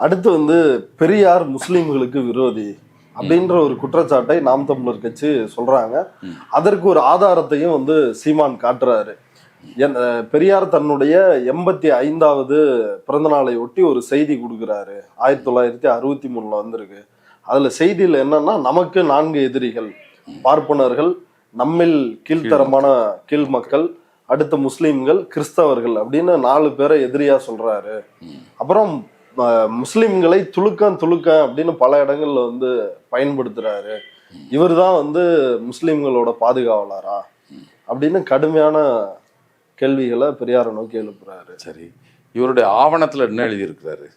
அடுத்து வந்து பெரியார் முஸ்லிம்களுக்கு விரோதி அப்படின்ற ஒரு குற்றச்சாட்டை நாம் தமிழர் கட்சி சொல்றாங்க. அதற்கு ஒரு ஆதாரத்தையும் வந்து சீமான் காட்டுறாரு. பெரியார் தன்னுடைய 85வது பிறந்த நாளை ஒட்டி ஒரு செய்தி கொடுக்குறாரு. 1963 வந்திருக்கு. அதுல செய்தியில என்னன்னா, நமக்கு 4 எதிரிகள்: பார்ப்பனர்கள், நம்மில் கீழ்த்தரமான கீழ் மக்கள், அடுத்த முஸ்லிம்கள், கிறிஸ்தவர்கள் அப்படின்னு 4 பேரை எதிரியா சொல்றாரு. அப்புறம் முஸ்லிம்களை துலுக்கம் அப்படின்னு பல இடங்கள்ல வந்து பயன்படுத்துறாரு. இவர் தான் வந்து முஸ்லிம்களோட பாதுகாவலரா அப்படின்னு கடுமையான கேள்விகளை பெரியாரை நோக்கி எழுப்புறாரு. சரி, இவருடைய ஆவணத்துல என்ன எழுதியிருக்கிறாரு?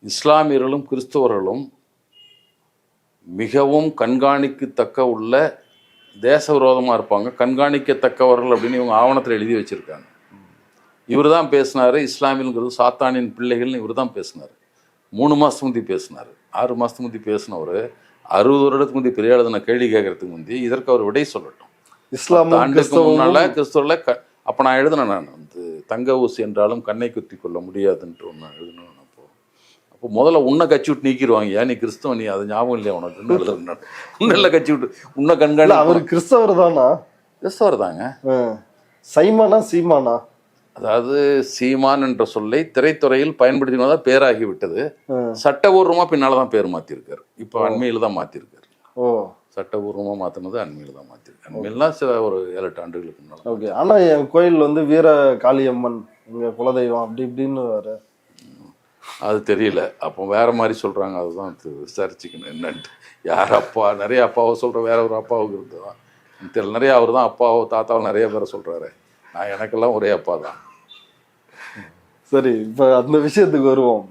இஸ்லாமியர்களும் கிறிஸ்தவர்களும் மிகவும் கண்காணிக்கத்தக்க உள்ள தேச விரோதமா இருப்பாங்க, கண்காணிக்கத்தக்கவர்கள் அப்படின்னு இவங்க ஆவணத்தில் எழுதி வச்சிருக்காங்க. இவர் தான் பேசினாரு, இஸ்லாமியங்கிறது சாத்தானின் பிள்ளைகள்னு இவர் தான் பேசினார். 3 மாதத்துக்கு முந்தி பேசினார். 6 மாதத்துக்கு முந்தி பேசினவர் 60 வருடத்துக்கு முந்தி பெரிய எழுதின கேள்வி கேட்கறதுக்கு முந்தி இதற்கு அவர் விடை சொல்லட்டும். ஆண்டுக்கு முன்னால கிறிஸ்தவர்ல அப்போ நான் எழுதினேன், நான் வந்து தங்க ஊசி என்றாலும் கண்ணை குத்தி கொள்ள முடியாதுன்ட்டு ஒன்று எழுதினேன். அப்போ முதல்ல உன்னை கட்சி விட்டு நீக்கிடுவாங்க. ஏன் நீ கிறிஸ்தவ, நீ அது ஞாபகம் இல்லையா உனக்கு? எழுதுறேன் உன்னெல்லாம் கட்சி விட்டு உன்னை கண்காணி. அவர் கிறிஸ்தவர் தானா? கிறிஸ்தவர் தாங்க. சைமானா சீமானா? அதாவது சீமான் என்ற சொல்லை திரைத்துறையில் பயன்படுத்தினதான் பேராகிவிட்டது. சட்டபூர்வமா பின்னால்தான் பேர் மாத்திருக்காரு. இப்போ அண்மையில தான் மாத்திருக்காரு. சட்டபூர்வமா மாத்தினது அண்மையில தான் மாத்திருக்காரு. அண்மையிலாம் சில ஒரு 7-8 ஆண்டுகளுக்கு முன்னால. ஓகே. ஆனா என் கோயில் வந்து வீர காளியம்மன் எங்க குலதெய்வம் அப்படி இப்படின்னு வேற அது தெரியல. அப்போ வேற மாதிரி சொல்றாங்க. அதுதான் விசாரிச்சுக்கணும் என்னன்ட்டு. யார் அப்பா, நிறைய அப்பாவை சொல்ற, வேற ஒரு அப்பாவுக்கு இருந்ததுதான் தெரியல. நிறைய அவர் தான் அப்பாவோ தாத்தாவோ நிறைய பேரை சொல்றாரு. நான் எனக்கெல்லாம் ஒரே அப்பா தான். சரி, இப்ப அந்த விஷயத்துக்கு வருவோம்.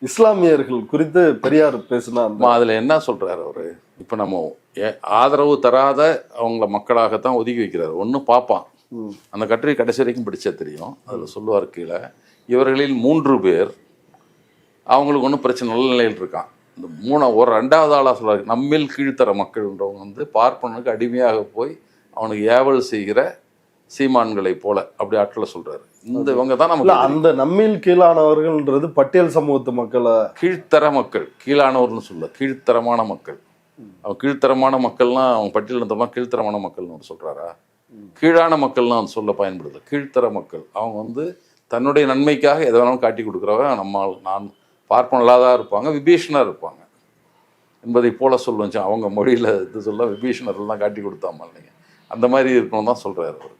இஸ்லாமியர்கள் குறித்து பெரியார் பேசினா அதுல என்ன சொல்றாரு அவரு? இப்ப நம்ம ஆதரவு தராத அவங்கள மக்களாகத்தான் ஒதுக்கி வைக்கிறாரு. ஒண்ணு பார்ப்பான், அந்த கட்டுரை கடைசி வரைக்கும் படிச்சா தெரியும். அதுல சொல்லுவார், கீழே இவர்களில் 3 பேர் அவங்களுக்கு ஒன்றும் பிரச்சனை நல்ல நிலையில் இருக்கான். இந்த 2வது ஆளாக சொல்றாரு, நம்மில் கீழ்த்தர மக்கள்ன்றவங்க வந்து பார்ப்பனுக்கு அடிமையாக போய் அவனுக்கு ஏவல் செய்கிற சீமான்களை போல அப்படி ஆட்களை சொல்றாரு. இந்த இவங்க தான் நம்ம அந்த நம்மில் கீழானவர்கள்ன்றது பட்டியல் சமூகத்து மக்களை, கீழ்த்தர மக்கள், கீழானவர்னு சொல்ல, கீழ்த்தரமான மக்கள். அவன் கீழ்த்தரமான மக்கள்லாம் அவன் பட்டியல் இருந்தோம்னா கீழ்த்தரமான மக்கள்னு சொல்றாரா? கீழான மக்கள்லாம் அவன் சொல்ல பயன்படுது. கீழ்த்தர மக்கள் அவங்க வந்து தன்னுடைய நன்மைக்காக எதை வேணாலும் காட்டி கொடுக்குறவங்க நான் பார்ப்பனலாதான் இருப்பாங்க, விபீஷணர் இருப்பாங்க என்பதை போல சொல்லுச்சு. அவங்க மொழியில் இது சொல்ல விபீஷணர்லாம் காட்டி கொடுத்தாமல் இல்லைங்க, அந்த மாதிரி இருக்கணும் தான் சொல்கிறார் அவர்.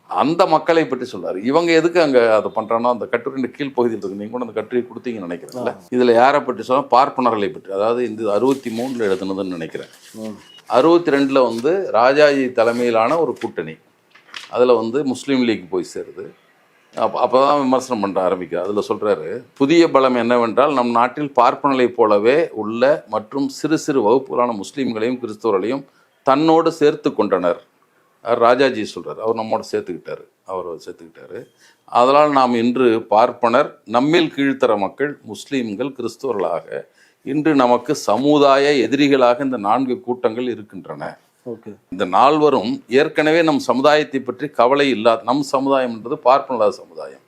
அந்த மக்களை பற்றி சொல்றாரு. இவங்க எதுக்கு அங்கே அதை பண்ணுறாங்கன்னா, அந்த கட்டுரையின் கீழ்ப்பகுதியில் இருக்கு. நீங்கள் கூட அந்த கட்டுரையை கொடுத்தீங்கன்னு நினைக்கிறேன்ல. இதில் யாரை பற்றி சொல்ல? பார்ப்பனர்களை பற்றி. அதாவது இந்த 63 எழுதுனதுன்னு நினைக்கிறேன். 62 வந்து ராஜாஜி தலைமையிலான ஒரு கூட்டணி, அதில் வந்து முஸ்லீம் லீக் போய் சேருது. அப்போதான் விமர்சனம் பண்ண ஆரம்பிக்கிறார். அதில் சொல்கிறாரு, புதிய பலம் என்னவென்றால் நம் நாட்டில் பார்ப்பனர்களை போலவே உள்ள மற்றும் சிறு சிறு வகுப்புகளான முஸ்லீம்களையும் கிறிஸ்தவர்களையும் தன்னோடு சேர்த்து கொண்டனர். ராஜாஜி சொல்கிறார், அவர் நம்மோட சேர்த்துக்கிட்டாரு. அதனால் நாம் இன்று பார்ப்பனர், நம்மில் கீழ்த்தர மக்கள், முஸ்லீம்கள், கிறிஸ்தவர்களாக இன்று நமக்கு சமுதாய எதிரிகளாக இந்த 4 கூட்டங்கள் இருக்கின்றன. இந்த 4வரும் ஏற்கனவே நம் சமுதாயத்தை பற்றி கவலை இல்லாத, நம் சமுதாயம் என்றது பார்ப்பனல்லாத சமுதாயம்,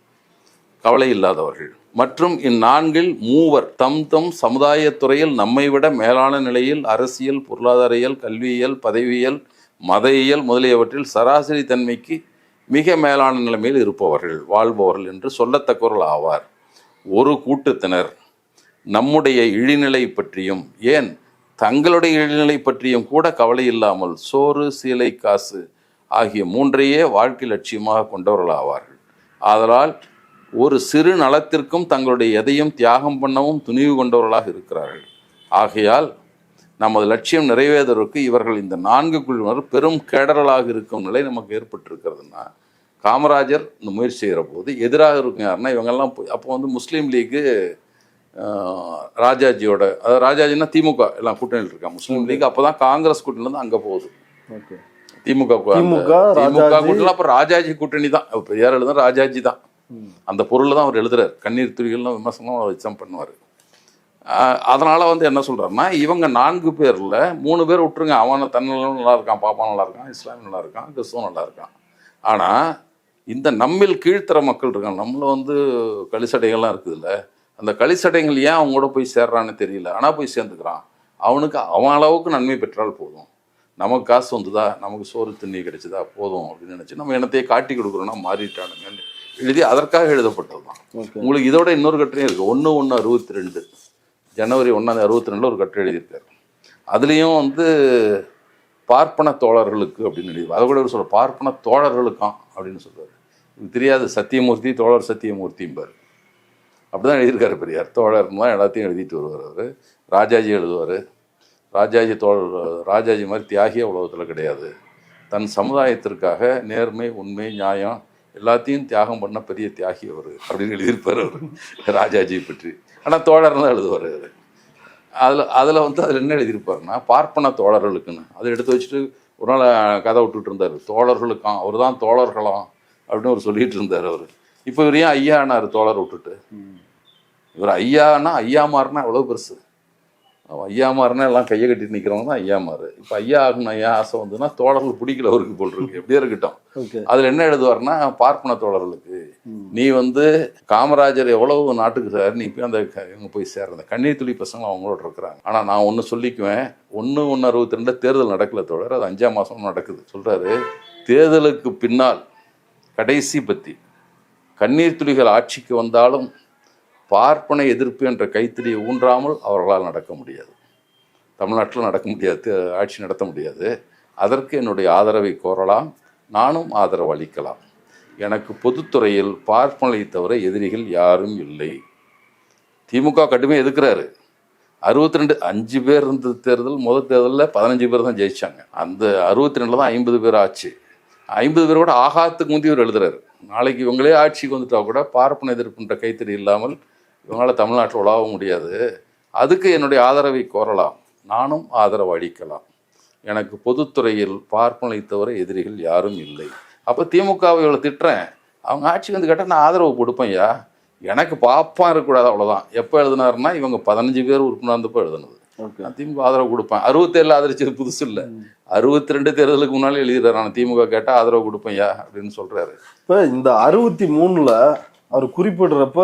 கவலை இல்லாதவர்கள். மற்றும் இந்நான்கில் 3 தம் சமுதாயத்துறையில் நம்மை விட மேலான நிலையில் அரசியல், பொருளாதாரியல், கல்வியியல், பதவியியல், மதையியல் முதலியவற்றில் சராசரி தன்மைக்கு மிக மேலான நிலைமையில் இருப்பவர்கள், வாழ்பவர்கள் என்று சொல்லத்தக்கவர்கள் ஆவார். ஒரு கூட்டத்தினர் நம்முடைய இழிநிலை பற்றியும், ஏன் தங்களுடைய இழிநிலை பற்றியும் கூட கவலை இல்லாமல் சோறு, சீலை, காசு ஆகிய 3ஐயே வாழ்க்கை லட்சியமாக கொண்டவர்கள் ஆவார்கள். ஆதலால் ஒரு சிறு நலத்திற்கும் தங்களுடைய எதையும் தியாகம் பண்ணவும் துணிவு கொண்டவர்களாக இருக்கிறார்கள். ஆகையால் நமது லட்சியம் நிறைவேறுவதற்கு இவர்கள் இந்த 4 குழுவினர் பெரும் கேடர்களாக இருக்கும் நிலை நமக்கு ஏற்பட்டிருக்கிறதுனா, காமராஜர் இந்த முயற்சி செய்கிற போது எதிராக இருக்கும் யாருன்னா இவங்கெல்லாம். அப்போ வந்து முஸ்லீம் லீக்கு ராஜாஜியோட, அதாவது ராஜாஜின்னா திமுக எல்லாம் கூட்டணியில் இருக்காங்க. முஸ்லீம் லீக் அப்போ தான் காங்கிரஸ் கூட்டணியிலேருந்து அங்கே போகுது. திமுக கூட்டணி, அப்புறம் ராஜாஜி கூட்டணி தான். இப்போ யார் எழுதுனா ராஜாஜி தான். அந்த பொருளில் தான் அவர் எழுதுறாரு. கண்ணீர் துளிகள்லாம் விமர்சனம் வச்சம் பண்ணுவார். அதனால் வந்து என்ன சொல்கிறாருன்னா, இவங்க 4 பேரில் 3 பேர் விட்டுருங்க, அவனை தன்னிலும் நல்லா இருக்கான், பாப்பா நல்லா இருக்கான், இஸ்லாமிய நல்லா இருக்கான், கிறிஸ்தவம் நல்லா இருக்கான். ஆனால் இந்த நம்மில் கீழ்த்தர மக்கள் இருக்காங்க, நம்மள வந்து கலிசடைகள்லாம் இருக்குதுல்ல, அந்த கலிச்சடைகள் ஏன் அவங்க கூட போய் சேர்றான்னு தெரியல, ஆனால் போய் சேர்ந்துக்கிறான். அவனுக்கு அவன் அளவுக்கு நன்மை பெற்றால் போதும், நமக்கு காசு வந்துதா, நமக்கு சோறு தண்ணி கிடைச்சதா போதும் அப்படின்னு நினச்சி நம்ம இனத்தையே காட்டி கொடுக்குறோன்னா மாறிட்டானுங்கன்னு எழுதி அதற்காக எழுதப்பட்டது தான். உங்களுக்கு இதோட இன்னொரு கட்டுரையும் இருக்குது. 1/1/62 ஜனவரி 1/62 ஒரு கட்டுரை எழுதியிருக்காரு. அதுலேயும் வந்து பார்ப்பன தோழர்களுக்கு அப்படின்னு எழுதி, அதை கூட சொல்ற பார்ப்பன தோழர்களுக்காம் அப்படின்னு சொல்றாரு. இது தெரியாது, சத்தியமூர்த்தி தோழர் சத்தியமூர்த்திம்பார். அப்படிதான் எழுதியிருக்காரு பெரியார். தோழர்லாம் எல்லாத்தையும் எழுதிட்டு வருவார் அவர். ராஜாஜி எழுதுவார். ராஜாஜி தோழர், ராஜாஜி மாதிரி தியாகிய உலகத்தில் கிடையாது. தன் சமுதாயத்திற்காக நேர்மை உண்மை நியாயம் எல்லாத்தையும் தியாகம் பண்ண பெரிய தியாகி அவர் அப்படின்னு எழுதியிருப்பார் அவர் ராஜாஜியை பற்றி. ஆனால் தோழர் தான் எழுதுவார் அவர். அதில் வந்து அதில் என்ன எழுதியிருப்பாருன்னா பார்ப்பன தோழர்களுக்குன்னு அதை எடுத்து வச்சுட்டு ஒரு நாள் கதை விட்டுட்டு இருந்தார். தோழர்களுக்காம், அவர் தான் தோழர்களாம் அப்படின்னு அவர் சொல்லிட்டு இருந்தார் அவர். இப்போ இவர் ஏன் ஐயா ஆனார் தோழர் விட்டுட்டு? இவர் ஐயானா ஐயா மாறுனா எவ்வளோ பெருசு. ஐயா மாறுனா எல்லாம் கையை கட்டிட்டு நிற்கிறவங்க தான் ஐயா மாறு. இப்போ ஐயா ஆகணும் ஐயா ஆசை வந்துன்னா தோழர்கள் பிடிக்கல அவருக்கு போல் இருக்கு. எப்படியே இருக்கட்டும். அதில் என்ன எழுதுவார்னா பார்ப்பன தோழர்களுக்கு நீ வந்து காமராஜர் எவ்வளவு நாட்டுக்கு சார், நீ போய் அந்த இவங்க போய் சேர்ற கண்ணீர் துளி பசங்க அவங்களோட இருக்கிறாங்க. ஆனால் நான் ஒன்று சொல்லிக்குவேன், 1/1/62 தேர்தல் நடக்கல தோழர், அது 5ஆம் மாதம் நடக்குது சொல்கிறாரு. தேர்தலுக்கு பின்னால் கடைசி பத்தி கண்ணீர் துளிகள் ஆட்சிக்கு வந்தாலும் பார்ப்பனை எதிர்ப்பு என்ற கைத்தறியை ஊன்றாமல் அவர்களால் நடக்க முடியாது. தமிழ்நாட்டில் நடக்க முடியாது, ஆட்சி நடத்த முடியாது. அதற்கு என்னுடைய ஆதரவை கோரலாம், நானும் ஆதரவு அளிக்கலாம். எனக்கு பொதுத்துறையில் பார்ப்பனை தவிர எதிரிகள் யாரும் இல்லை. திமுக கடுமையாக எதிர்க்கிறாரு. 62 5 பேர் இருந்த தேர்தல், முதல் தேர்தலில் 15 பேர் தான் ஜெயிச்சாங்க. அந்த 62 தான் 50 பேர் ஆச்சு. 50 பேர் கூட ஆகாத்துக்கு முந்தி இவர் எழுதுறாரு. நாளைக்கு இவங்களே ஆட்சிக்கு வந்துட்டா கூட பார்ப்பன எதிர்ப்புன்ற கைத்தறி இல்லாமல் இவங்களால் தமிழ்நாட்டில் உலாவ முடியாது. அதுக்கு என்னுடைய ஆதரவை கோரலாம், நானும் ஆதரவு அளிக்கலாம். எனக்கு பொதுத்துறையில் பார்ப்பனை தவிர எதிரிகள் யாரும் இல்லை. அப்போ திமுகவை இவ்வளோ திட்டுறேன், அவங்க ஆட்சிக்கு வந்து கேட்டால் நான் ஆதரவு கொடுப்பேன். ஐயா எனக்கு பாப்பாக இருக்கக்கூடாது, அவ்வளோதான். எப்போ எழுதினாருன்னா இவங்க 15 பேர் உறுப்பினர் இருந்தப்போ எழுதுனது. நான் திமுக ஆதரவு கொடுப்பேன். 67 ஆதரிச்சது புதுசு இல்லை, 62 தேர்தலுக்கு முன்னாலே எழுதிடுறாரு. நான் திமுக கேட்டால் ஆதரவு கொடுப்பேன்யா அப்படின்னு சொல்றாரு. இப்போ இந்த 63ல் அவர் குறிப்பிடுறப்ப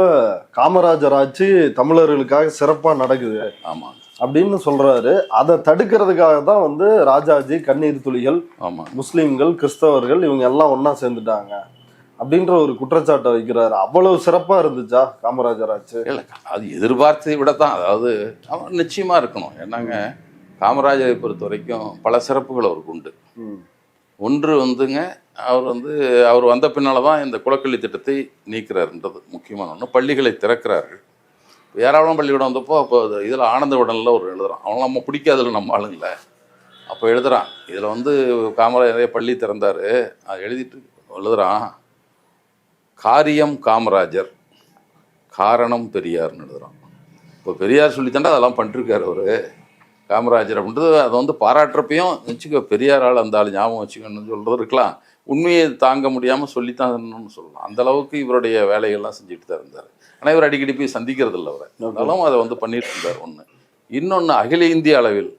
காமராஜர் ஆட்சி தமிழர்களுக்காக சிறப்பா நடக்குது ஆமா அப்படின்னு சொல்றாரு. அதை தடுக்கிறதுக்காக தான் வந்து ராஜாஜி கண்ணீர் துளிகள், ஆமா முஸ்லீம்கள் கிறிஸ்தவர்கள் இவங்க எல்லாம் ஒன்னா சேர்ந்துட்டாங்க அப்படின்ற ஒரு குற்றச்சாட்டை வைக்கிறாரு. அவ்வளவு சிறப்பா இருந்துச்சா காமராஜர் ஆட்சி? இல்லை, அது எதிர்பார்த்ததை விட தான். அதாவது அவன் நிச்சயமா இருக்கணும். என்னங்க, காமராஜரை பொறுத்த வரைக்கும் பல சிறப்புகள் அவருக்கு உண்டு. ஒன்று வந்துங்க, அவர் வந்த பின்னால் தான் இந்த குலக்கல்வி திட்டத்தை நீக்கிறாருன்றது முக்கியமான ஒன்று. பள்ளிகளை திறக்கிறார்கள். ஏராளம் பள்ளிக்கூடம் வந்தப்போ அப்போ இதில் ஆனந்த விடனில் ஒரு எழுதுறான். அவன் நம்ம பிடிக்காதுல நம்ம ஆளுங்கள. அப்போ எழுதுறான், இதில் வந்து காமராஜர் நிறைய பள்ளி திறந்தார். அது எழுதிட்டு எழுதுறான், காரியம் காமராஜர், காரணம் பெரியார்னு எழுதுறான். இப்போ பெரியார் சொல்லித்தாண்டா அதெல்லாம் பண்ணிருக்காரு அவர் காமராஜர் அப்படின்றது. அதை வந்து பாராட்டுறப்பையும் வச்சுக்க, பெரியாரால் அந்த ஆள் ஞாபகம் வச்சுக்கணும்னு சொல்கிறது இருக்கலாம். உண்மையை தாங்க முடியாமல் சொல்லித்தான் சொல்லலாம். அந்த அளவுக்கு இவருடைய வேலைகள்லாம் செஞ்சுட்டு தான் இருந்தார். ஆனால் இவர் அடிக்கடி போய் சந்திக்கிறது இல்லை அவரை. இருந்தாலும் அதை வந்து பண்ணிட்டு இருந்தார். ஒன்று. இன்னொன்று, அகில இந்திய அளவில்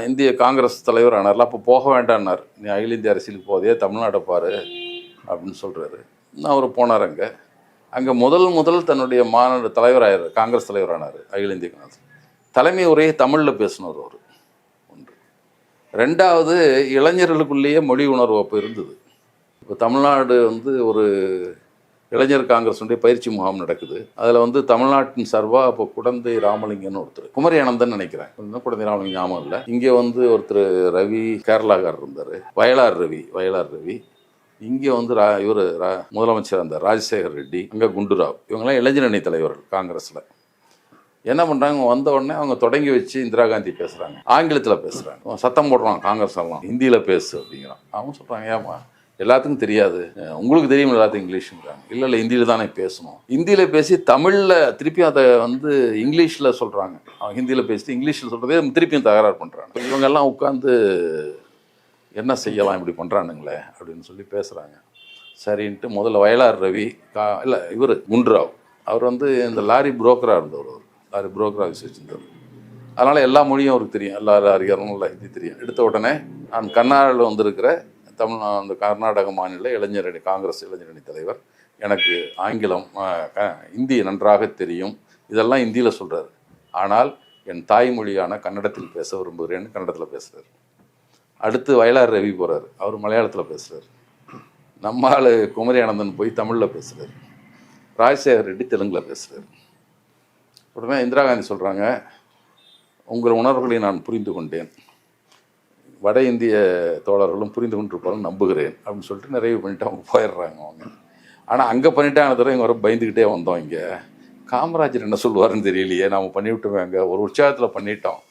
இந்திய காங்கிரஸ் தலைவர் ஆனார்ல, அப்போ போக வேண்டான்னார். நீ அகில இந்திய அரசியலுக்கு போதே தமிழ்நாட்டை பாரு அப்படின்னு சொல்கிறாரு. இன்னும் அவர் போனார். அங்கே முதல் தன்னுடைய மாநாடு தலைவராகிறார், காங்கிரஸ் தலைவரானார். அகில இந்திய காங்கிரஸ் தலைமை உரையை தமிழில் பேசினவர் அவர். ஒன்று. ரெண்டாவது, இளைஞர்களுக்குள்ளேயே மொழி உணர்வு அப்போ இருந்தது. இப்போ தமிழ்நாடு வந்து ஒரு இளைஞர் காங்கிரஸுடைய பயிற்சி முகாம் நடக்குது. அதில் வந்து தமிழ்நாட்டின் சார்பாக இப்போ குடந்தை ராமலிங்கன்னு ஒருத்தர், குமரி ஆனந்தன் நினைக்கிறேன், குடந்தை ராமலிங்கம் ஞாபகம் இல்லை. இங்கே வந்து ஒருத்தர் ரவி கேரளாக்காரர் இருந்தார், வயலார் ரவி. இங்கே வந்து இவர் முதலமைச்சர் இருந்தார் ராஜசேகர் ரெட்டி, அங்கே குண்டுராவ். இவங்கெல்லாம் இளைஞரணி தலைவர்கள் காங்கிரஸில். என்ன பண்ணுறாங்க, வந்த உடனே அவங்க தொடங்கி வச்சு இந்திரா காந்தி பேசுகிறாங்க, ஆங்கிலத்தில் பேசுகிறாங்க, சத்தம் போடுறாங்க. காங்கிரஸ் எல்லாம் ஹிந்தியில் பேசு அப்படிங்கிறான். அவங்க சொல்கிறாங்க, ஏமா எல்லாத்துக்கும் தெரியாது, உங்களுக்கு தெரியும் எல்லாத்துக்கும் இங்கிலீஷுங்கிறாங்க. இல்லை ஹிந்தியில் தானே பேசணும். ஹிந்தியில் பேசி தமிழில் திருப்பி அதை வந்து இங்கிலீஷில் சொல்கிறாங்க. அவங்க ஹிந்தியில் பேசிட்டு இங்கிலீஷில் சொல்கிறதே திருப்பியும் தகராறு பண்ணுறாங்க. இவங்கெல்லாம் உட்காந்து என்ன செய்யலாம் இப்படி பண்ணுறானுங்களே அப்படின்னு சொல்லி பேசுகிறாங்க. சரின்ட்டு முதல்ல வயலார் ரவி இல்லை இவர் குண்டுராவ், அவர் வந்து இந்த லாரி புரோக்கராக இருந்தவர். லாரி புரோக்கராக வச்சுருந்தவர். அதனால் எல்லா மொழியும் அவருக்கு தெரியும், எல்லா அதிகாரமும் நல்லா ஹிந்தி தெரியும். எடுத்த உடனே நான் கர்நாடகாவில் வந்திருக்கிற அந்த கர்நாடக மாநில காங்கிரஸ் இளைஞரணி தலைவர், எனக்கு ஆங்கிலம் ஹிந்தி நன்றாக தெரியும், இதெல்லாம் இந்தியில் சொல்கிறார். ஆனால் என் தாய்மொழியான கன்னடத்தில் பேச விரும்புகிறேன்னு கன்னடத்தில் பேசுகிறார். அடுத்து வயலார் ரவி போகிறார், அவர் மலையாளத்தில் பேசுகிறார். நம்ம ஆள் குமரி ஆனந்தன் போய் தமிழில் பேசுகிறார். ராஜசேகர் ரெட்டி தெலுங்கில் பேசுகிறார். உடனே இந்திரா காந்தி சொல்கிறாங்க, உங்கள் உணர்வுகளை நான் புரிந்து கொண்டேன், வட இந்திய தோழர்களும் புரிந்து கொண்டிருப்பாலும் நம்புகிறேன் அப்படின்னு சொல்லிட்டு நிறைவு பண்ணிட்டு அவங்க போயிடுறாங்க அவங்க. ஆனால் அங்கே பண்ணிட்டாங்க தவிர இங்கே வர பயந்துக்கிட்டே வந்தோம். இங்கே காமராஜர் என்ன சொல்லுவாருன்னு தெரியலையே, நாம் பண்ணிவிட்டோமே, அங்கே ஒரு உற்சாகத்தில் பண்ணிட்டோம்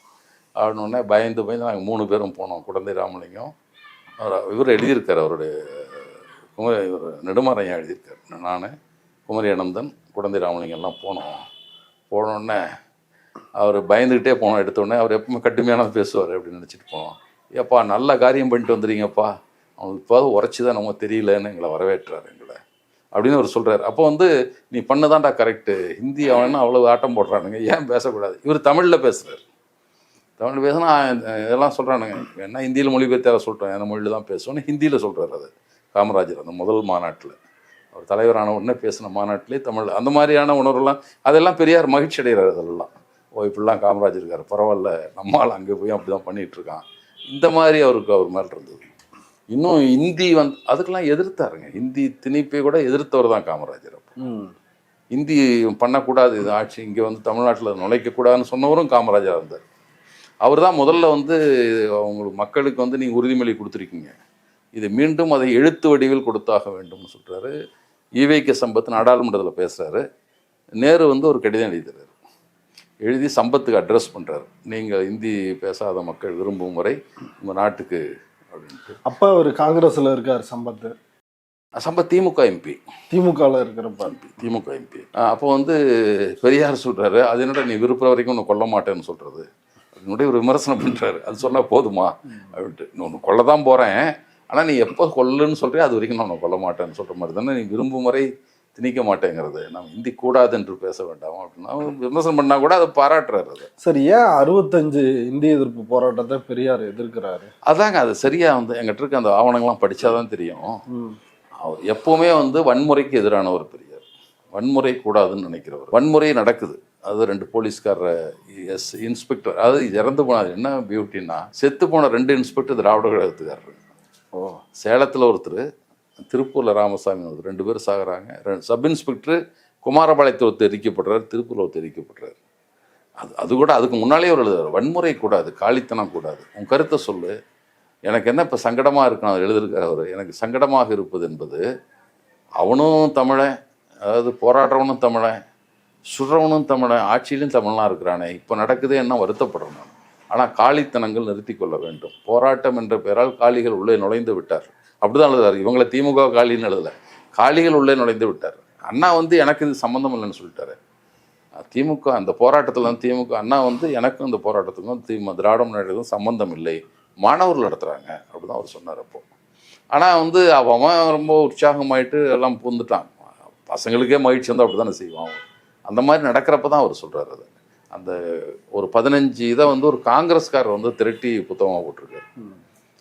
அப்படின்னோடனே பயந்து நாங்கள் 3 பேரும் போனோம். குடந்தை ராமலிங்கம், இவர் எழுதியிருக்கார், அவருடைய இவர் நெடுமாறையா எழுதியிருக்கார், நான், குமரி அனந்தன், குடந்தை ராமலிங்கம்லாம் போனோடனே அவர் பயந்துக்கிட்டே போனோம். எடுத்தோடனே அவர் எப்பவுமே கடுமையானது பேசுவார் அப்படின்னு நினச்சிட்டு போனோம். ஏப்பா நல்ல காரியம் பண்ணிட்டு வந்துடுறீங்கப்பா, அவனுக்கு இப்போ உரைச்சி தான் நம்ம தெரியலன்னு எங்களை வரவேற்றார் எங்களை அப்படின்னு அவர் சொல்கிறார். அப்போ நீ பண்ணதான்டா கரெக்டு, ஹிந்தி அவன் அவ்வளோ ஆட்டம் போடுறானுங்க, ஏன் பேசக்கூடாது? இவர் தமிழில் பேசுகிறார். தமிழ் பேசினா இதெல்லாம் சொல்கிறானுங்க, என்ன ஹிந்தியில் மொழிபெயர்த்தார சொல்லிட்டோம், எந்த மொழியில் தான் பேசுவோன்னு ஹிந்தியில் சொல்கிறார். அது காமராஜர் அந்த முதல் மாநாட்டில் அவர் தலைவரான உடனே பேசின மாநாட்டிலே தமிழ் அந்த மாதிரியான உணர்வுலாம் அதெல்லாம் பெரியார் மகிழ்ச்சி அடைகிறார். அதெல்லாம் இப்படிலாம் காமராஜர் இருக்கார், பரவாயில்ல, நம்மளால் அங்கே போய் அப்படி தான் பண்ணிகிட்ருக்கான், இந்த மாதிரி அவருக்கு அவர் மேலே இருந்தது. இன்னும் ஹிந்தி அதுக்கெல்லாம் எதிர்த்தாருங்க. ஹிந்தி திணிப்பை கூட எதிர்த்தவர் தான் காமராஜர். ஹிந்தி பண்ணக்கூடாது, இது ஆட்சி இங்கே தமிழ்நாட்டில் நுழைக்கக்கூடாதுன்னு சொன்னவரும் காமராஜராக இருந்தார். அவர் தான் முதல்ல அவங்களுக்கு மக்களுக்கு நீங்கள் உறுதிமொழி கொடுத்துருக்கீங்க, இது மீண்டும் அதை எழுத்து வடிவில் கொடுத்தாக வேண்டும்னு சொல்கிறாரு. ஈவேகே சம்பத் நாடாளுமன்றத்தில் பேசுகிறாரு. நேரு ஒரு கடிதம் எழுதுகிறார், எழுதி சம்பத்துக்கு அட்ரஸ் பண்ணுறாரு, நீங்கள் ஹிந்தி பேசாத மக்கள் விரும்பும் வரை உங்கள் நாட்டுக்கு அப்படின்ட்டு. அப்போ அவர் காங்கிரஸில் இருக்கார் சம்பத் திமுக எம்பி, திமுகவில் இருக்கிறப்ப திமுக எம்பி. அப்போ பெரியார் சொல்கிறாரு, அது என்னடா நீ விருப்பம் வரைக்கும் ஒன்று கொல்ல மாட்டேன்னு சொல்கிறது, அதனுடைய ஒரு விமர்சனம் பண்ணுறாரு. அது சொன்னால் போதுமா அப்படின்ட்டு, இன்னொன்று கொல்ல தான் போகிறேன், ஆனால் நீ எப்போ கொல்லுன்னு சொல்கிறேன் அது வரைக்கும் நான் உன்னை கொல்ல மாட்டேன்னு சொல்கிற மாதிரி தானே, நீ விரும்பும் வரை திணிக்க மாட்டேங்கிறது, நம்ம ஹிந்தி கூடாது என்று பேச வேண்டாம் அப்படின்னா விமர்சனம் பண்ணால் கூட அதை பாராட்டுறாரு. அது சரி, ஏன் 65 இந்திய எதிர்ப்பு போராட்டத்தை பெரியார் எதிர்க்கிறாரு? அதாங்க, அது சரியாக எங்கிட்ட இருக்க அந்த ஆவணங்கள்லாம் படித்தாதான் தெரியும். எப்போவுமே வன்முறைக்கு எதிரானவர் பெரியார், வன்முறை கூடாதுன்னு நினைக்கிறவர். வன்முறை நடக்குது, அது 2 போலீஸ்கார இன்ஸ்பெக்டர், அது இறந்து போனது என்ன பியூட்டின்னா, செத்து போன 2 இன்ஸ்பெக்டர் திராவிட கழகத்துக்காரரு. சேலத்தில் ஒருத்தர், திருப்பூரில் ராமசாமி ஒருத்தர், 2 பேர் சாகுறாங்க. சப் இன்ஸ்பெக்டர் குமாரபாளையத்தில் ஒருத்தர் எரிக்கப்படுறாரு, திருப்பூரில் ஒருத்தர் எரிக்கப்படுறாரு. அது கூட அதுக்கு முன்னாலே ஒரு எழுதுறாரு, வன்முறை கூடாது, காலித்தனம் கூடாது, உன் கருத்தை சொல்லு, எனக்கு என்ன இப்போ சங்கடமாக இருக்குன்னு அவர் எழுதியிருக்கார். அவர் எனக்கு சங்கடமாக இருப்பது என்பது, அவனும் தமிழன், அதாவது போராடுறவனும் தமிழன், சுடுறவனும் தமிழன், ஆட்சியிலும் தமிழ்லாம் இருக்கிறானே, இப்போ நடக்குதே என்ன வருத்தப்படுறேன் நான். ஆனால் காலித்தனங்கள் நிறுத்தி கொள்ள வேண்டும், போராட்டம் என்ற பெயரால் காளிகள் உள்ளே நுழைந்து விட்டார், அப்படிதான் எழுதுறாரு. இவங்களை திமுக காலின்னு எழுதலை, காளிகள் உள்ளே நுழைந்து விட்டார். அண்ணா எனக்கு இது சம்மந்தம் இல்லைன்னு சொல்லிட்டாரு. திமுக அந்த போராட்டத்தில் திமுக அண்ணா எனக்கும் இந்த போராட்டத்துக்கும் திராவிட முன்னேற்றத்துக்கும் சம்மந்தம் இல்லை, மாணவர்கள் நடத்துகிறாங்க அப்படிதான் அவர் சொன்னார். அப்போ ஆனால் அவன் ரொம்ப உற்சாகமாயிட்டு எல்லாம் பூந்துட்டான், பசங்களுக்கே மகிழ்ச்சி அப்படி தானே செய்வான். அந்த மாதிரி நடக்கிறப்ப தான் அவர் சொல்கிறார். அது அந்த ஒரு 15 இதை ஒரு காங்கிரஸ்காரர் திரட்டி புத்தகமாக போட்டிருக்காரு.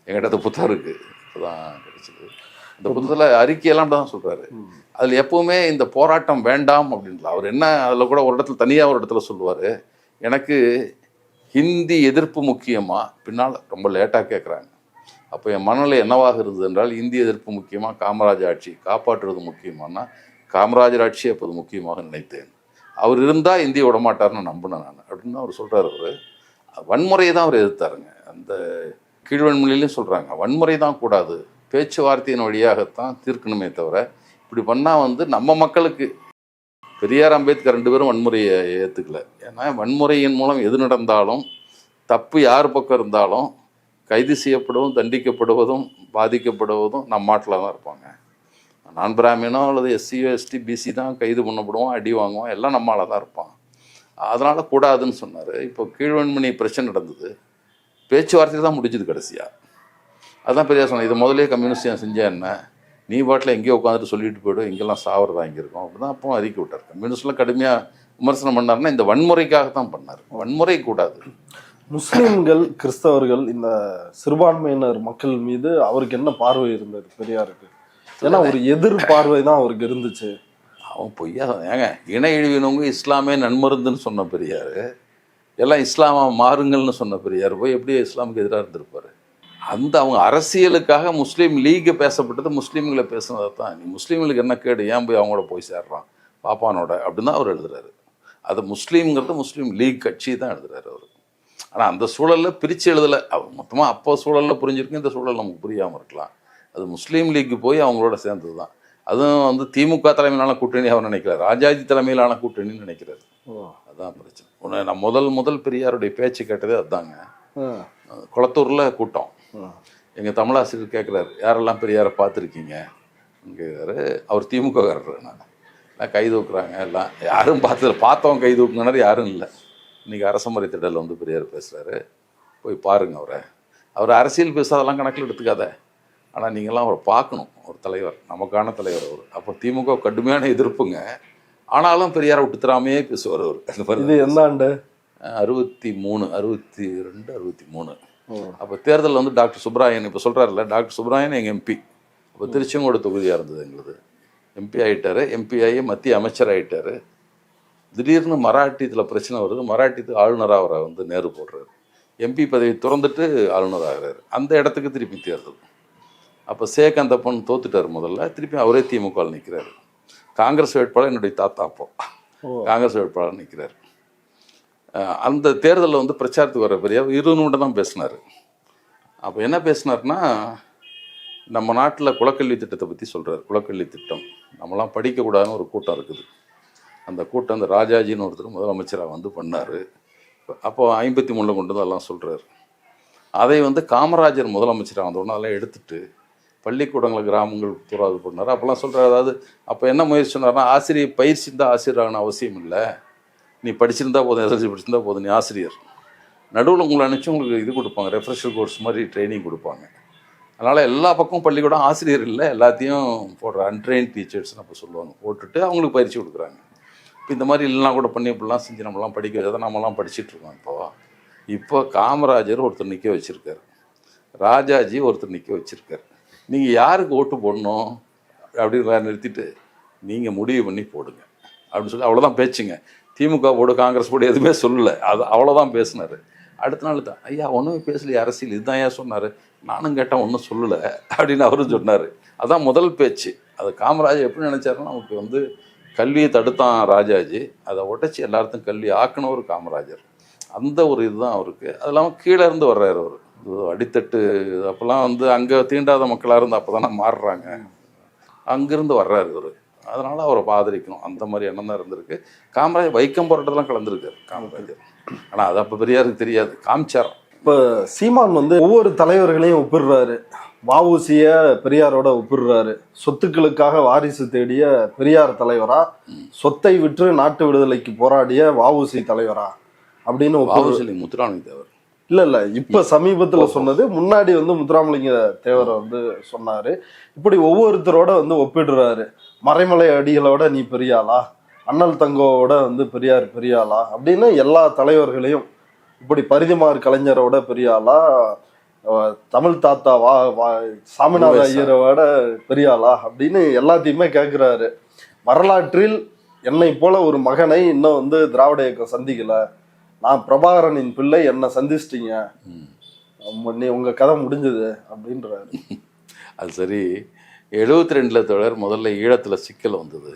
எங்கிட்ட அந்த புத்தகம் இருக்குது, இப்போதான் கிடைச்சிது. இந்த புத்தகத்தில் அறிக்கையெல்லாம் தான் சொல்கிறாரு. அதில் எப்போவுமே இந்த போராட்டம் வேண்டாம் அப்படின்ல அவர் என்ன, அதில் கூட ஒரு இடத்துல தனியாக ஒரு இடத்துல சொல்லுவார், எனக்கு ஹிந்தி எதிர்ப்பு முக்கியமா, பின்னால் ரொம்ப லேட்டாக கேட்குறாங்க, அப்போ என் மனநிலை என்னவாக இருந்தது என்றால், இந்திய எதிர்ப்பு முக்கியமாக, காமராஜர் ஆட்சி காப்பாற்றுறது முக்கியமானா காமராஜர் ஆட்சி அப்போது முக்கியமாக நினைத்தேன், அவர் இருந்தால் இந்திய விடமாட்டார்னு நம்பினேன் நான் அப்படின்னு அவர் சொல்கிறார். அவர் வன்முறையை தான் அவர் எதிர்த்தாருங்க. அந்த கீழ்வன்மொழியிலையும் சொல்கிறாங்க, வன்முறை தான் கூடாது, பேச்சுவார்த்தையின் வழியாகத்தான் தீர்க்கணுமே தவிர இப்படி பண்ணால் நம்ம மக்களுக்கு. பெரியார் அம்பேத்கர் 2 பேரும் வன்முறையை ஏற்றுக்கல. ஏன்னா வன்முறையின் மூலம் எது நடந்தாலும், தப்பு யார் பக்கம் இருந்தாலும் கைது செய்யப்படுவதும் தண்டிக்கப்படுவதும் பாதிக்கப்படுவதும் நம்ம நாட்டில் தான் இருப்பாங்க. நான் பிராமினோ அல்லது எஸ்சியோ எஸ்டி பிசி தான் கைது பண்ணப்படுவோம், அடி வாங்குவோம், எல்லாம் நம்மளால தான் இருப்பான். அதனால் கூடாதுன்னு சொன்னார். இப்போ கீழ்வன்மணி பிரச்சனை நடந்தது, பேச்சுவார்த்தையில் தான் முடிஞ்சது கடைசியாக. அதுதான் பெரியார் சொன்னார், இது முதலே கம்யூனிஸ்ட் செஞ்சேன் என்ன, நீ பாட்டில் எங்கேயோ உட்காந்துட்டு சொல்லிட்டு போய்டும், இங்கெல்லாம் சாவறதா இங்கே இருக்கும் அப்படி தான் அப்போ அறிக்கை விட்டார். கம்யூனிஸ்ட்லாம் கடுமையாக விமர்சனம் பண்ணார்னா இந்த வன்முறைக்காக தான் பண்ணார், வன்முறை கூடாது. முஸ்லீம்கள் கிறிஸ்தவர்கள் இந்த சிறுபான்மையினர் மக்கள் மீது அவருக்கு என்ன பார்வை இருந்தது பெரியாருக்கு? ஏன்னா ஒரு எதிர் பார்வை தான் அவருக்கு இருந்துச்சு. அவன் பொய்யா ஏங்க இணை இழிவினவங்க இஸ்லாமே நன்மருந்துன்னு சொன்ன பெரியார், எல்லாம் இஸ்லாமா மாறுங்கள்னு சொன்ன பெரியார் போய் எப்படி இஸ்லாமுக்கு எதிராக இருந்திருப்பார்? அந்த அவங்க அரசியலுக்காக முஸ்லீம் லீக் பேசப்பட்டது, முஸ்லீம்களை பேசுனதை தான். நீ முஸ்லீம்களுக்கு என்ன கேடு, ஏன் போய் அவங்களோட போய் சேர்றான் பாப்பானோட அப்படின்னு தான் அவர் எழுதுறாரு. அது முஸ்லீம்ங்கிறது முஸ்லீம் லீக் கட்சி தான் எழுதுறாரு அவர். ஆனால் அந்த சூழலில் பிரித்து எழுதலை அவர். மொத்தமாக அப்போ சூழலில் புரிஞ்சிருக்கு, இந்த சூழல் நமக்கு புரியாமல் இருக்கலாம். அது முஸ்லீம் லீக்கு போய் அவங்களோட சேர்ந்தது தான். அதுவும் வந்து திமுக தலைமையிலான கூட்டணி அவர் நினைக்கிறார், ராஜாஜி தலைமையிலான கூட்டணின்னு நினைக்கிறார். அதுதான் பிரச்சனை. ஒன்று நான் முதல் பெரியாருடைய பேச்சு கேட்டதே அதுதாங்க. குளத்தூரில் கூட்டம், எங்கள் தமிழாசிரியர் கேட்குறாரு, யாரெல்லாம் பெரியாரை பார்த்துருக்கீங்க கேட்குறாரு. அவர் திமுககாரர். நான் கை தூக்குறாங்க எல்லாம், யாரும் பார்த்தவங்க கை தூக்குனாரு, யாரும் இல்லை. இன்றைக்கி அரசமுறை திடலில் வந்து பெரியார் பேசுகிறாரு, போய் பாருங்கள் அவரை. அவர் அரசியல் பேசாதெல்லாம் கணக்கில் எடுத்துக்காத, ஆனால் நீங்கள்லாம் அவரை பார்க்கணும். ஒரு தலைவர், நமக்கான தலைவர் அவர். அப்போ திமுக கடுமையான எதிர்ப்புங்க, ஆனாலும் பெரியாரை விட்டு தராமையே பேசுவார் அவர். இது எந்த ஆண்டு? 63, 62, 63. அப்போ தேர்தலில் வந்து டாக்டர் சுப்ராயன் இப்போ சொல்கிறாருல்ல, டாக்டர் சுப்ராயன் எங்கள் எம்பி. அப்போ திருச்செங்கோடு தொகுதியாக இருந்தது எங்களுது. எம்பி ஆகிட்டார், எம்பி ஆகி மத்திய அமைச்சர் ஆகிட்டார். திடீர்னு மராட்டியத்தில் பிரச்சனை வருது, மராட்டியத்துக்கு ஆளுநராக அவரை வந்து நேரு போடுறாரு. எம்பி பதவி திறந்துட்டு ஆளுநர் ஆகிறாரு. அந்த இடத்துக்கு திருப்பி தேர்தல். அப்போ சேகந்தப்பன் தோத்துட்டார் முதல்ல, திருப்பி அவரே திமுக நிற்கிறார். காங்கிரஸ் வேட்பாளர் என்னுடைய தாத்தா, அப்போ காங்கிரஸ் வேட்பாளர் நிற்கிறார். அந்த தேர்தலில் வந்து பிரச்சாரத்துக்கு வர பெரியார் 20 நிமிடம் தான் பேசினார். அப்போ என்ன பேசினார்னா, நம்ம நாட்டில் குலக்கல்வி திட்டத்தை பற்றி சொல்கிறார். குலக்கல்வி திட்டம் நம்மளாம் படிக்கக்கூடாதுன்னு ஒரு கூட்டம் இருக்குது. அந்த கூட்டம் அந்த ராஜாஜின்னு ஒருத்தர் முதலமைச்சராக வந்து பண்ணார். அப்போ 53 கொண்டு தான் எல்லாம் சொல்கிறார். அதை வந்து காமராஜர் முதலமைச்சராக வந்தோடனே அதெல்லாம் எடுத்துட்டு பள்ளிக்கூடங்களை கிராமங்கள் தூராது பண்ணார். அப்போல்லாம் சொல்கிறார். அதாவது அப்போ என்ன முயற்சி சொன்னார்னா, ஆசிரியர் பயிற்சி தான் ஆசிரியராகணும் அவசியம் இல்லை, நீ படிச்சிருந்தா போதும், எஸ்எல்சி படிச்சிருந்தா போதும், நீ ஆசிரியர். நடுவில் உங்களை அனுப்பிச்சு உங்களுக்கு இது கொடுப்பாங்க, ரெஃப்ரெஷர் கோர்ஸ் மாதிரி ட்ரைனிங் கொடுப்பாங்க. அதனால் எல்லா பக்கமும் பள்ளிக்கூடம் ஆசிரியர் இல்லை, எல்லாத்தையும் போடுற அன்ட்ரெயின் டீச்சர்ஸ்னு அப்போ சொல்லுவாங்க, போட்டுட்டு அவங்களுக்கு பயிற்சி கொடுக்குறாங்க. இப்போ இந்த மாதிரி இல்லைனா கூட பண்ணி இப்படிலாம் செஞ்சு நம்மளாம் படிக்க வச்சதை நம்மலாம் படிச்சுட்ருக்கோம். இப்போ காமராஜர் ஒருத்தர் நிற்க வச்சுருக்காரு, ராஜாஜி ஒருத்தர் நிற்க வச்சுருக்காரு. நீங்கள் யாருக்கு ஓட்டு போடணும் அப்படின்னு வேறு நிறுத்திட்டு நீங்கள் முடிவு பண்ணி போடுங்க அப்படின்னு சொல்லி அவ்வளோதான் பேச்சுங்க. திமுக போடு காங்கிரஸ் போடு எதுவுமே சொல்லலை, அது அவ்வளோதான் பேசினார். அடுத்த நாள் தான், ஐயா ஒன்றுமே பேசலையே அரசியல், இதுதான் ஏன் சொன்னார், நானும் கேட்டேன் ஒன்றும் சொல்லலை அப்படின்னு அவரும் சொன்னார். அதுதான் முதல் பேச்சு. அது காமராஜர் எப்படி நினச்சாருன்னா, நமக்கு வந்து கல்வியை தடுத்தான் ராஜாஜி, அதை உடைச்சி எல்லாத்தையும் கல்வி ஆக்கினவர் காமராஜர். அந்த ஒரு இதுதான் அவருக்கு. அது இல்லாமல் கீழே இருந்து வர்றாரு அவர், அடித்தட்டு. அப்போல்லாம் வந்து அங்கே தீண்டாத மக்களாக இருந்து அப்போ தானே மாறுறாங்க, அங்கேருந்து வர்றாரு இவர். அதனால் அவரை ஆதரிக்கணும், அந்த மாதிரி எண்ணம் தான் இருந்திருக்கு. காமராஜர் வைக்கம் போராட்டத்தெல்லாம் கலந்துருக்காரு காமராஜர். ஆனால் அது அப்போ பெரியாருக்கு தெரியாது, காமிச்சார். இப்போ சீமான் வந்து ஒவ்வொரு தலைவர்களையும் ஒப்பிடுறாரு. வஉசிய பெரியாரோட ஒப்பிடுறாரு. சொத்துக்களுக்காக வாரிசு தேடிய பெரியார் தலைவரா, சொத்தை விற்று நாட்டு விடுதலைக்கு போராடிய வஉசி தலைவரா அப்படின்னு. வஉசி முத்துராமலிங்க தேவர் இல்ல இப்ப சமீபத்துல சொன்னது, முன்னாடி வந்து முத்துராமலிங்க தேவரை வந்து சொன்னாரு. இப்படி ஒவ்வொருத்தரோட வந்து ஒப்பிடுறாரு. மறைமலை அடிகளோட நீ பெரியாளா, அண்ணல் தங்கோவோட வந்து பெரியார் பெரியாளா அப்படின்னு எல்லா தலைவர்களையும், இப்படி பரிதிமார் கலைஞரோட பெரியாளா, தமிழ் தாத்தா சாமிநாத ஐயரோட பெரியாளா அப்படின்னு எல்லாத்தையுமே கேட்கிறாரு. வரலாற்றில் என்னை போல ஒரு மகனை இன்னும் வந்து திராவிட இயக்கம் சந்திக்கல, நான் பிரபாகரனின் பிள்ளை, என்னை சந்திச்சிட்டீங்க, நீ உங்க கதை முடிஞ்சது அப்படின்றாரு. அது சரி. 72 தொடர் முதல்ல ஈழத்தில் சிக்கல் வந்தது.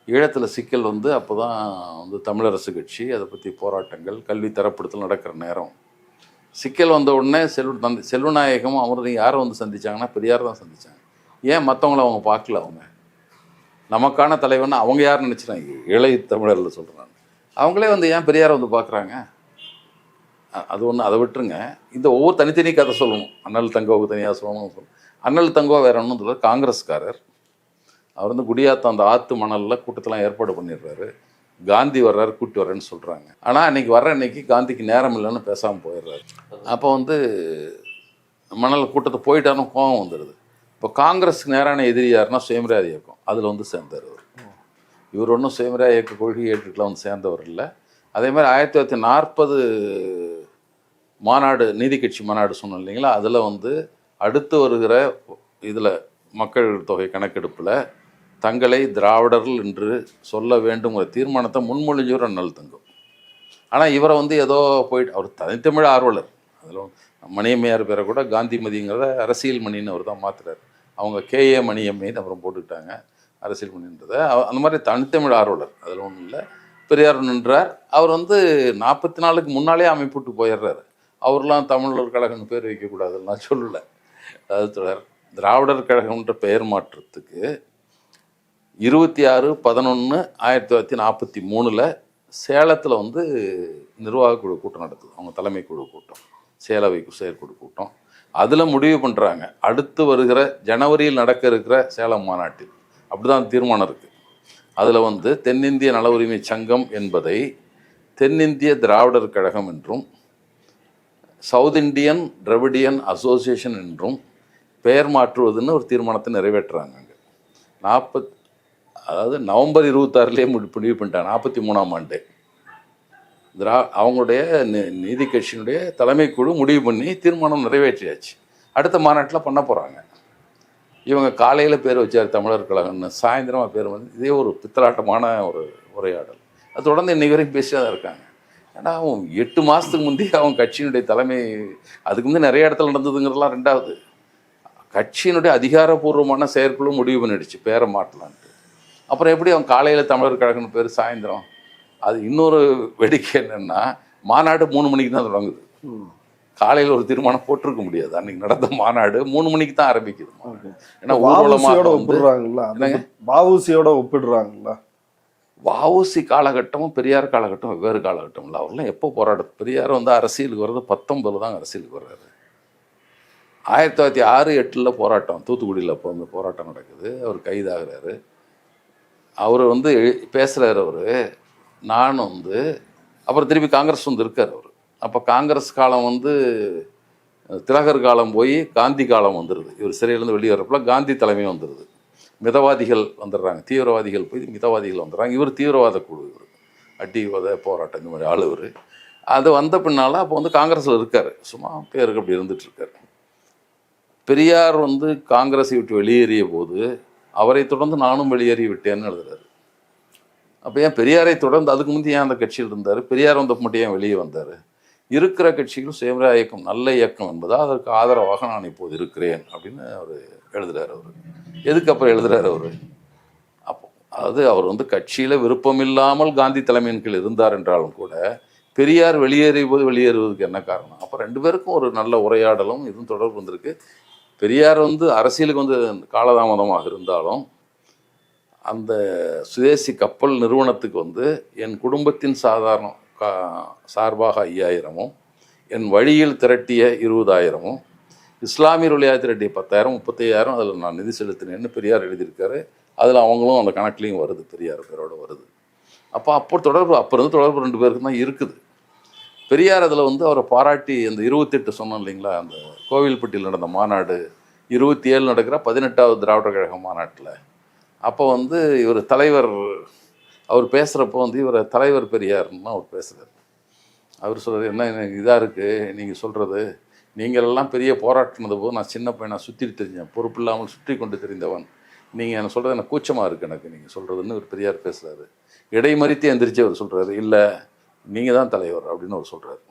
ஈழத்தில் சிக்கல் வந்து அப்போ தான் வந்து தமிழரசு கட்சி அதை பற்றி போராட்டங்கள், கல்வி தரப்படுத்தல் நடக்கிற நேரம். சிக்கல் வந்த உடனே செல்வநாயகமும் அமரனையும் யாரை வந்து சந்திச்சாங்கன்னா பெரியார் தான் சந்திச்சாங்க. ஏன் மற்றவங்கள அவங்க பார்க்கல? அவங்க நமக்கான தலைவன் அவங்க யார் நினச்சிட்டாங்க, இளைய தமிழரில் சொல்கிறாங்க. அவங்களே வந்து ஏன் பெரியாரை வந்து பார்க்குறாங்க? அது ஒன்று, அதை விட்டுருங்க. இந்த ஒவ்வொரு தனித்தனி கதை சொல்லணும். அண்ணல் தங்கோவுக்கு தனியாக சொல்லணும். அண்ணல் தங்கோ வேற ஒன்றும் சொல்ல, காங்கிரஸ்காரர். அவர் வந்து குடியாத்தம் அந்த ஆற்று மணலில் கூட்டத்தெல்லாம் ஏற்பாடு பண்ணிடுறாரு. காந்தி வர்றாரு, கூட்டி வர்றேன்னு சொல்கிறாங்க. ஆனால் அன்றைக்கி வர்ற அன்னைக்கு காந்திக்கு நேரம் இல்லைன்னு பேசாமல் போயிடுறாரு. அப்போ வந்து மணல் கூட்டத்தை போயிட்டாலும் கோபம் வந்துடுது. இப்போ காங்கிரஸுக்கு நேரான எதிரி யாருன்னா சுயமரியாதை இயக்கம், அதில் வந்து சேர்ந்தார் அவர். இவர் ஒன்றும் சுயமரியாதை இயக்க கொள்கை ஏற்றுக்கெலாம் வந்து சேர்ந்தவர் இல்லை. அதே மாதிரி 1940 மாநாடு, நீதி கட்சி மாநாடு சொன்னோம் இல்லைங்களா, அதில் வந்து அடுத்து வருகிற இதில் மக்கள் தொகை கணக்கெடுப்பில் தங்களை திராவிடர்கள் என்று சொல்ல வேண்டுங்கிற தீர்மானத்தை முன்மொழிஞ்சவர் அண்ணல் தங்கம். ஆனால் இவரை வந்து ஏதோ போயிட்டு, அவர் தனித்தமிழ் ஆர்வலர். அதில் மணியம்மையார் பேரை கூட காந்திமதிங்கிறத அரசியல் மணின்னு அவர் தான் மாற்றுறாரு. அவங்க கேஏ மணியம்மைன்னு அப்புறம் போட்டுக்கிட்டாங்க அரசியல் மணின்றதை. அந்த மாதிரி தனித்தமிழ் ஆர்வலர், அதில் ஒன்றும் இல்லை. பெரியார் நின்றார். அவர் வந்து 44க்கு முன்னாலே அமைப்புட்டு போயிடுறாரு. அவர்லாம் தமிழர் கழகம்னு பேர் வைக்கக்கூடாதுன்னு நான் சொல்லலை. அதாவது தொடர் திராவிடர் கழகம்ன்ற பெயர் மாற்றத்துக்கு 26/11/1943 சேலத்தில் வந்து நிர்வாகக்குழு கூட்டம் நடத்துது. அவங்க தலைமை குழு கூட்டம், சேலவை செயற்குழு கூட்டம். அதில் முடிவு பண்ணுறாங்க, அடுத்து வருகிற ஜனவரியில் நடக்க இருக்கிற சேலம் மாநாட்டில் அப்படிதான் தீர்மானம் இருக்குது. அதில் வந்து தென்னிந்திய நல உரிமை சங்கம் என்பதை தென்னிந்திய திராவிடர் கழகம் என்றும் சவுத் இண்டியன் திராவிடியன் அசோசியேஷன் என்றும் பெயர் மாற்றுவதுன்னு ஒரு தீர்மானத்தை நிறைவேற்றுறாங்க. அதாவது நவம்பர் 26 முடிவு பண்ணிட்டாங்க. 43ஆம் ஆண்டு அவங்களுடைய நீதி கட்சியினுடைய தலைமை குழு முடிவு பண்ணி தீர்மானம் நிறைவேற்றியாச்சு. அடுத்த மாநாட்டில் பண்ண போகிறாங்க. இவங்க காலையில் பேர் வச்சார் தமிழர் கழகம்னு, சாயந்தரமாக பேர் வந்து இதே ஒரு பித்தலாட்டமான ஒரு உரையாடல். அது தொடர்ந்து இன்னைக்கு வரைக்கும் பேசியாக தான் இருக்காங்க. ஏன்னா அவன் 8 மாதத்துக்கு முந்தைய அவங்க கட்சியினுடைய தலைமை, அதுக்கு முந்தைய நிறைய இடத்துல நடந்ததுங்கிறதுலாம் ரெண்டாவது. கட்சியினுடைய அதிகாரப்பூர்வமான செயற்குழு முடிவு பண்ணிடுச்சு பேரை மாட்டலான்ட்டு. அப்புறம் எப்படி அவன் காலையில் தமிழர் கழகம்னு பேர், சாயந்தரம்? அது இன்னொரு வேடிக்கை என்னென்னா, மாநாடு 3 மணிக்கு தான் தொடங்குது. காலையில் ஒரு தீர்மானம் போட்டிருக்க முடியாது. அன்னைக்கு நடந்த மாநாடு 3 மணிக்கு தான் ஆரம்பிக்குது. ஏன்னா ஊர்வலமாக ஒப்பிடுறாங்களா, வஉசியோட ஒப்பிடுறாங்களா? வஉசி காலகட்டமும் பெரியார் காலகட்டம் வெவ்வேறு காலகட்டம் இல்லை. அவர்லாம் எப்போ போராட்டம், பெரியார் வந்து அரசியலுக்கு வர்றது 19 தான் அரசியலுக்கு வர்றாரு. 1906-8 போராட்டம், தூத்துக்குடியில் அப்போ வந்து போராட்டம் நடக்குது. அவர் கைதாகிறாரு. அவர் வந்து பேசுகிறார். அவர் நான் வந்து அப்புறம் திருப்பி காங்கிரஸ் வந்து இருக்கார் அவர். அப்போ காங்கிரஸ் காலம் வந்து திலகர் காலம் போய் காந்தி காலம் வந்துடுது. இவர் சிறையிலேருந்து வெளியே வரப்போ காந்தி தலைமை வந்துடுது. மிதவாதிகள் வந்துடுறாங்க, தீவிரவாதிகள் போய் மிதவாதிகள் வந்துடுறாங்க. இவர் தீவிரவாத குழு, இவர் அடிவாத போராட்டம் இந்த மாதிரி ஆள். இவர் அது வந்த பின்னால் அப்போ வந்து காங்கிரஸில் இருக்கார். சும்மா பேருக்கு அப்படி இருந்துகிட்ருக்கார். பெரியார் வந்து காங்கிரஸை விட்டு வெளியேறிய போது அவரை தொடர்ந்து நானும் வெளியேறி விட்டேன்னு எழுதுறாரு. அப்போ ஏன் பெரியாரை தொடர்ந்து அதுக்கு முந்தைய ஏன் அந்த கட்சியில் இருந்தார்? பெரியார் வந்த மட்டும் ஏன் வெளியே வந்தார்? இருக்கிற கட்சிகளும் சுயமர இயக்கம் நல்ல இயக்கம் என்பதால் அதற்கு ஆதரவாக நான் இப்போது இருக்கிறேன் அப்படின்னு அவர் எழுதுறாரு. அவர் எதுக்கு அப்புறம் எழுதுறாரு அவர்? அப்போ அதாவது அவர் வந்து கட்சியில் விருப்பம் இல்லாமல் காந்தி தலைமையின் கீழ் இருந்தார் என்றாலும் கூட பெரியார் வெளியேறிய போது வெளியேறுவதற்கு என்ன காரணம்? அப்போ 2 பேருக்கும் ஒரு நல்ல உரையாடலும் இதுவும் தொடர்பு வந்திருக்கு. பெரியார் வந்து அரசியலுக்கு வந்து காலதாமதமாக இருந்தாலும் அந்த சுதேசி கப்பல் நிறுவனத்துக்கு வந்து என் குடும்பத்தின் சார்பாக 5000, என் வழியில் திரட்டிய 20,000, இஸ்லாமியர் வழியாக திரட்டிய 10,000, 35,000 அதில் நான் நிதி செலுத்தினேன்னு பெரியார் எழுதியிருக்காரு. அதில் அவங்களும் அந்த கணக்குலையும் வருது, பெரியார் பேரோட வருது. அப்போ தொடர்பு, அப்போ இருந்து தொடர்பு 2 பேருக்கு தான் இருக்குது. பெரியார் அதில் வந்து அவரை பாராட்டி அந்த 28 சொன்னோம் இல்லைங்களா, அந்த கோவில்பட்டியில் நடந்த மாநாடு 27 நடக்கிற 18வது திராவிடர் கழக மாநாட்டில் அப்போ வந்து இவர் தலைவர் அவர் பேசுகிறப்போ வந்து இவர் தலைவர் பெரியார்னு அவர் பேசுகிறார். அவர் சொல்கிறது என்ன இதாக இருக்குது நீங்கள் சொல்கிறது, நீங்களெல்லாம் பெரிய போராட்டினது போது நான் சின்ன பையனாக சுற்றிட்டு தெரிஞ்சேன், பொறுப்பு இல்லாமல் சுற்றி கொண்டு தெரிந்தவன், நீங்கள் என்ன சொல்கிறது எனக்கு கூச்சமாக இருக்குது எனக்கு நீங்கள் சொல்கிறதுன்னு ஒரு பெரியார் பேசுகிறாரு. இடைமறித்து எந்திரிச்சு அவர் சொல்கிறாரு, இல்லை நீங்கள் தான் தலைவர் அப்படின்னு அவர் சொல்கிறாரு.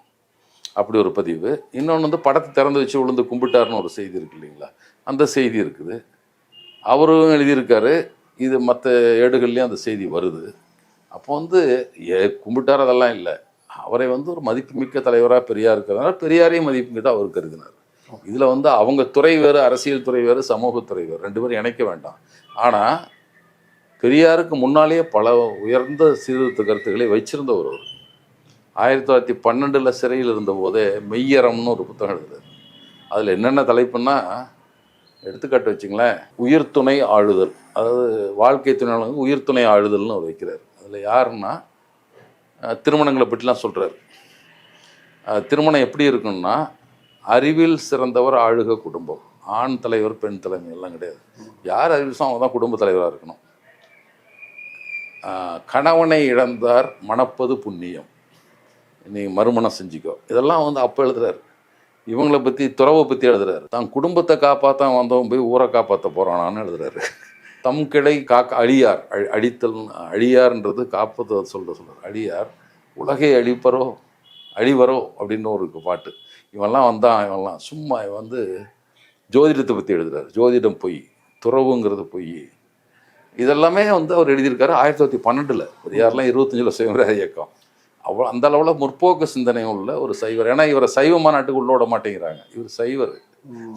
அப்படி ஒரு பதிவு. இன்னொன்று வந்து படத்தை திறந்து வச்சு விழுந்து கும்பிட்டாருன்னு ஒரு செய்தி இருக்குது இல்லைங்களா, அந்த செய்தி இருக்குது. அவரும் எழுதியிருக்காரு, இது மற்ற ஏடுகள்லேயும் அந்த செய்தி வருது. அப்போ வந்து கும்பிட்டார் அதெல்லாம் இல்லை, அவரை வந்து ஒரு மதிப்புமிக்க தலைவராக பெரியார் இருக்கிறதுனால பெரியாரையும் மதிப்புமிக்க அவர் கருதினார். இதில் வந்து அவங்க துறை வேறு, அரசியல் துறை வேறு, சமூகத்துறை வேறு, 2 பேரும் இணைக்க வேண்டாம். ஆனால் பெரியாருக்கு முன்னாலேயே பல உயர்ந்த சீர்திருத்த கருத்துக்களை வச்சிருந்தவர் அவர். 1912 சிறையில் இருந்தபோதே மெய்யறம்னு ஒரு புத்தகம் எழுதுறாரு. அதில் என்னென்ன தலைப்புன்னா, எடுத்துக்காட்டு வச்சுங்களேன், உயிர் துணை ஆழுதல், அதாவது வாழ்க்கை துணையாளர்களுக்கு உயிர் துணை ஆழுதல்னு அவர் வைக்கிறார். அதில் யாருன்னா திருமணங்களை பற்றிலாம் சொல்கிறார். திருமணம் எப்படி இருக்குன்னா, அறிவில் சிறந்தவர் ஆளுக குடும்பம், ஆண் தலைவர் பெண் தலைமை எல்லாம் கிடையாது. யார் அறிவிச்சோ அவங்க தான் குடும்ப தலைவராக இருக்கணும். கணவனை இழந்தார் மணப்பது புண்ணியம், நீ மறுமணம் செஞ்சுக்கோ, இதெல்லாம் வந்து அப்போ எழுதுறாரு. இவங்களை பற்றி, துறவை பற்றி எழுதுறாரு. தான் குடும்பத்தை காப்பாற்ற வந்தவன் போய் ஊரை காப்பாற்ற போகிறானான்னு எழுதுறாரு. தம் கிடை காக்க அழியார் அழித்தல் அழியார்ன்றது காப்பது சொல்கிறார். அழியார் உலகை அழிவரோ அப்படின்னு ஒரு பாட்டு. இவெல்லாம் இவெல்லாம் சும்மா இவன் வந்து ஜோதிடத்தை பற்றி எழுதுறாரு. ஜோதிடம் பொய், துறவுங்கிறது பொய், இதெல்லாமே வந்து அவர் எழுதியிருக்காரு 1912. பெரியார்லாம் 25 சுயமரியாதை இயக்கம். அவ்வளோ அந்த அளவில் முற்போக்கு சிந்தனை உள்ள ஒரு சைவர். ஏன்னா இவரை சைவ மாநாட்டுக்கு உள்ள விட மாட்டேங்கிறாங்க. இவர் சைவர்,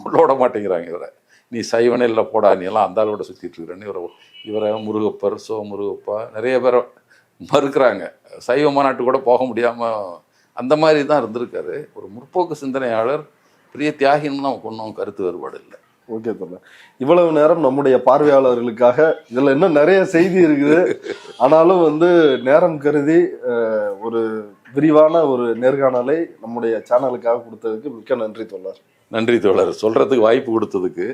உள்ள விட மாட்டேங்கிறாங்க இவரை. நீ சைவனே இல்லை போடா, நீ எல்லாம் அந்த அளவோட சுற்றிட்டு இருக்கிறேன்னு இவரை முருகப்பர், முருகப்பா நிறைய பேரை மறுக்கிறாங்க. சைவ மாநாட்டு கூட போக முடியாமல் அந்த மாதிரி தான் இருந்திருக்காரு. ஒரு முற்போக்கு சிந்தனையாளர், பெரிய தியாகின்னு நமக்கு ஒன்றும் கருத்து வேறுபாடு இல்லை. ஓகே தோழர், இவ்வளவு நேரம் நம்முடைய பார்வையாளர்களுக்காக இதுல இன்னும் நிறைய செய்தி இருக்குது, ஆனாலும் வந்து நேரம் கருதி ஒரு விரிவான ஒரு நேர்காணலை நம்முடைய சேனலுக்காக கொடுத்ததுக்கு மிக்க நன்றி தோழர். நன்றி தோழர், சொல்றதுக்கு வாய்ப்பு கொடுத்ததுக்கு.